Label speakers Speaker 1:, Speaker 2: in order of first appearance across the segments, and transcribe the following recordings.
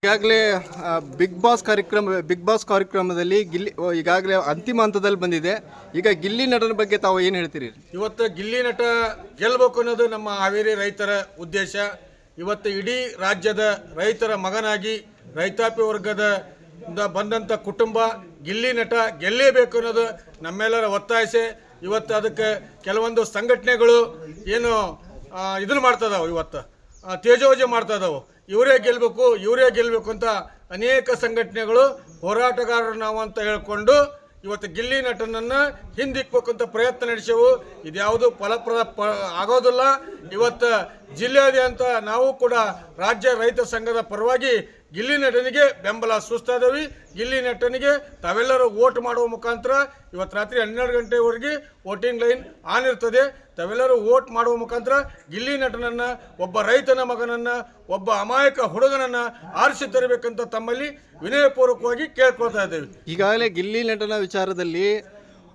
Speaker 1: ಈಗಾಗಲೇ big boss ಕಾರ್ಯಕ್ರಮದಲ್ಲಿ ಗಿಲ್ಲಿ ಈಗಾಗಲೇ ಅಂತಿಮ ಹಂತದಲ್ಲಿ ಬಂದಿದೆ. ಈಗ ಗಿಲ್ಲಿ ನಟನ ಬಗ್ಗೆ ತಾವು ಏನು ಹೇಳ್ತೀರಿ?
Speaker 2: ಇವತ್ತು ಗಿಲ್ಲಿ ನಟ ಗೆಲ್ಲಬೇಕು ಅನ್ನೋದು ನಮ್ಮ ಹಾವೇರಿ ರೈತರ ಉದ್ದೇಶ. ಇವತ್ತು ಇಡೀ ರಾಜ್ಯದ ರೈತರ ಮಗನಾಗಿ ರೈತಾಪಿ ವರ್ಗದ ಬಂದಂಥ ಕುಟುಂಬ ಗಿಲ್ಲಿ ನಟ ಗೆಲ್ಲೇಬೇಕು ಅನ್ನೋದು ನಮ್ಮೆಲ್ಲರ ಒತ್ತಾಯಿಸಿ ಇವತ್ತು ಅದಕ್ಕೆ ಕೆಲವೊಂದು ಸಂಘಟನೆಗಳು ಏನು ಇದನ್ನು ಮಾಡ್ತದಾವೆ, ಇವತ್ತು ತೇಜೋವಜೆ ಮಾಡ್ತಾ ಇದಾವೆ. ಇವರೇ ಗೆಲ್ಲಬೇಕು ಅಂತ ಅನೇಕ ಸಂಘಟನೆಗಳು ಹೋರಾಟಗಾರರು ನಾವು ಅಂತ ಹೇಳ್ಕೊಂಡು ಇವತ್ತು ಗಿಲ್ಲಿ ನಟನನ್ನು ಹಿಂದಿಕ್ಬೇಕಂತ ಪ್ರಯತ್ನ ನಡೆಸೆವು. ಇದ್ಯಾವುದು ಫಲಪ್ರದ ಆಗೋದಿಲ್ಲ. ಇವತ್ತು ಜಿಲ್ಲೆಯಾದ್ಯಂತ ನಾವು ಕೂಡ ರಾಜ್ಯ ರೈತ ಸಂಘದ ಪರವಾಗಿ ಗಿಲ್ಲಿ ನಟನಿಗೆ ಬೆಂಬಲ ಸೂಚಿಸ್ತಾ ಇದ್ದೀವಿ. ಗಿಲ್ಲಿ ನಟನಿಗೆ ತಾವೆಲ್ಲರೂ ವೋಟ್ ಮಾಡುವ ಮುಖಾಂತರ ಇವತ್ತು ರಾತ್ರಿ 12 ಗಂಟೆವರೆಗೆ ವೋಟಿಂಗ್ ಲೈನ್ ಆನ್ ಇರ್ತದೆ. ತಾವೆಲ್ಲರೂ ವೋಟ್ ಮಾಡುವ ಮುಖಾಂತರ ಗಿಲ್ಲಿ ನಟನನ್ನು, ಒಬ್ಬ ರೈತನ ಮಗನನ್ನು, ಒಬ್ಬ ಅಮಾಯಕ ಹುಡುಗನನ್ನು ಆರಿಸಿ ತರಬೇಕಂತ ತಮ್ಮಲ್ಲಿ ವಿನಯಪೂರ್ವಕವಾಗಿ ಕೇಳ್ಕೊಳ್ತಾ ಇದ್ದೇವೆ.
Speaker 1: ಈಗಾಗಲೇ ಗಿಲ್ಲಿ ನಟನ ವಿಚಾರದಲ್ಲಿ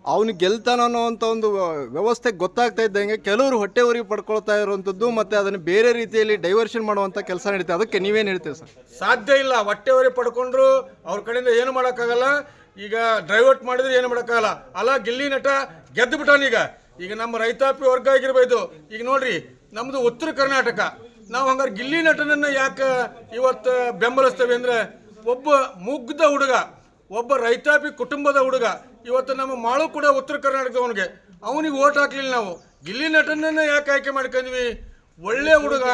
Speaker 1: ಅವನು ಗೆಲ್ತಾನ ಅನ್ನೋವಂಥ ಒಂದು ವ್ಯವಸ್ಥೆ ಗೊತ್ತಾಗ್ತಾ ಇದ್ದಂಗೆ ಕೆಲವರು ಹೊಟ್ಟೆ ಉರಿ ಪಡ್ಕೊಳ್ತಾ ಇರುವಂಥದ್ದು ಮತ್ತು ಅದನ್ನು ಬೇರೆ ರೀತಿಯಲ್ಲಿ ಡೈವರ್ಷನ್ ಮಾಡುವಂಥ ಕೆಲಸ ನಡೀತದೆ. ಅದಕ್ಕೆ ನೀವೇನು ಹೇಳ್ತೀವಿ ಸರ್?
Speaker 2: ಸಾಧ್ಯ ಇಲ್ಲ. ಹೊಟ್ಟೆ ಉರಿ ಪಡ್ಕೊಂಡ್ರು ಅವ್ರ ಕಡೆಯಿಂದ ಏನು ಮಾಡೋಕ್ಕಾಗಲ್ಲ. ಈಗ ಡೈವರ್ಟ್ ಮಾಡಿದ್ರೆ ಏನು ಮಾಡೋಕ್ಕಾಗಲ್ಲ. ಅಲ್ಲ, ಗಿಲ್ಲಿ ನಟ ಗೆದ್ದು ಬಿಟ್ಟಾನೀಗ. ಈಗ ನಮ್ಮ ರೈತಾಪಿ ವರ್ಗ ಆಗಿರ್ಬೋದು. ಈಗ ನೋಡ್ರಿ, ನಮ್ಮದು ಉತ್ತರ ಕರ್ನಾಟಕ, ನಾವು ಹಂಗಾರೆ ಗಿಲ್ಲಿ ನಟನನ್ನು ಯಾಕೆ ಇವತ್ತು ಬೆಂಬಲಿಸ್ತೇವೆ ಅಂದರೆ, ಒಬ್ಬ ಮುಗ್ಧ ಹುಡುಗ, ಒಬ್ಬ ರೈತಾಪಿ ಕುಟುಂಬದ ಹುಡುಗ, ಇವತ್ತು ನಮ್ಮ ಮಾಳು ಕೂಡ ಉತ್ತರ ಕರ್ನಾಟಕದವನಿಗೆ, ಅವನಿಗೆ ಓಟ್ ಹಾಕ್ಲಿಲ್ಲ. ನಾವು ಗಿಲ್ಲಿ ನಟನನ್ನು ಯಾಕೆ ಆಯ್ಕೆ ಮಾಡ್ಕೊಂಡ್ವಿ? ಒಳ್ಳೆ ಹುಡುಗ,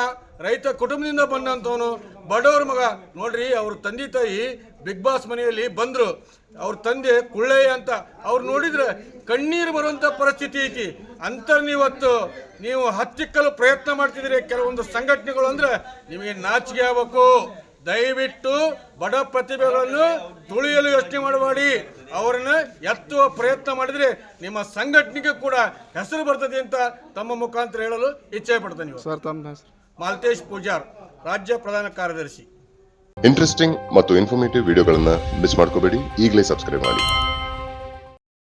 Speaker 2: ರೈತ ಕುಟುಂಬದಿಂದ ಬಂದಂಥವನು, ಬಡವ್ರ ಮಗ. ನೋಡ್ರಿ, ಅವ್ರ ತಂದೆ ತಾಯಿ ಬಿಗ್ ಬಾಸ್ ಮನೆಯಲ್ಲಿ ಬಂದರು. ಅವ್ರ ತಂದೆ ಕುಳ್ಳೆಯ ಅಂತ ಅವ್ರು ನೋಡಿದ್ರೆ ಕಣ್ಣೀರು ಬರುವಂಥ ಪರಿಸ್ಥಿತಿ ಐತಿ. ಇವತ್ತು ನೀವು ಹತ್ತಿಕ್ಕಲು ಪ್ರಯತ್ನ ಮಾಡ್ತಿದ್ದೀರಿ ಕೆಲವೊಂದು ಸಂಘಟನೆಗಳು. ಅಂದರೆ ನಿಮಗೆ ನಾಚಿಕೆ ಆಗಬೇಕು. ದಯವಿಟ್ಟು ಬಡ ಪ್ರತಿಭೆಗಳನ್ನು ತುಳಿಯಲು ಯೋಚನೆ ಮಾಡಬೇಡಿ. ಅವರನ್ನು ಎತ್ತುವ ಪ್ರಯತ್ನ ಮಾಡಿದರೆ ನಿಮ್ಮ ಸಂಘಟನೆಗೆ ಕೂಡ ಹೆಸರು ಬರ್ತದೆ ಅಂತ ತಮ್ಮ ಮುಖಾಂತರ ಹೇಳಲು ಇಚ್ಛೆ ಪಡ್ತೇನೆ.
Speaker 1: ಸರ್, ತಮ್ಮ ಹೆಸರು?
Speaker 2: ಮಾಲ್ತೇಶ್ ಪೂಜಾರ್, ರಾಜ್ಯ ಪ್ರಧಾನ ಕಾರ್ಯದರ್ಶಿ.
Speaker 3: ಇಂಟ್ರೆಸ್ಟಿಂಗ್ ಮತ್ತು ಇನ್ಫಾರ್ಮೇಟಿವ್ ವಿಡಿಯೋಗಳನ್ನು ಮಿಸ್ ಮಾಡ್ಕೋಬೇಡಿ. ಈಗಲೇ ಸಬ್ಸ್ಕ್ರೈಬ್ ಮಾಡಿ.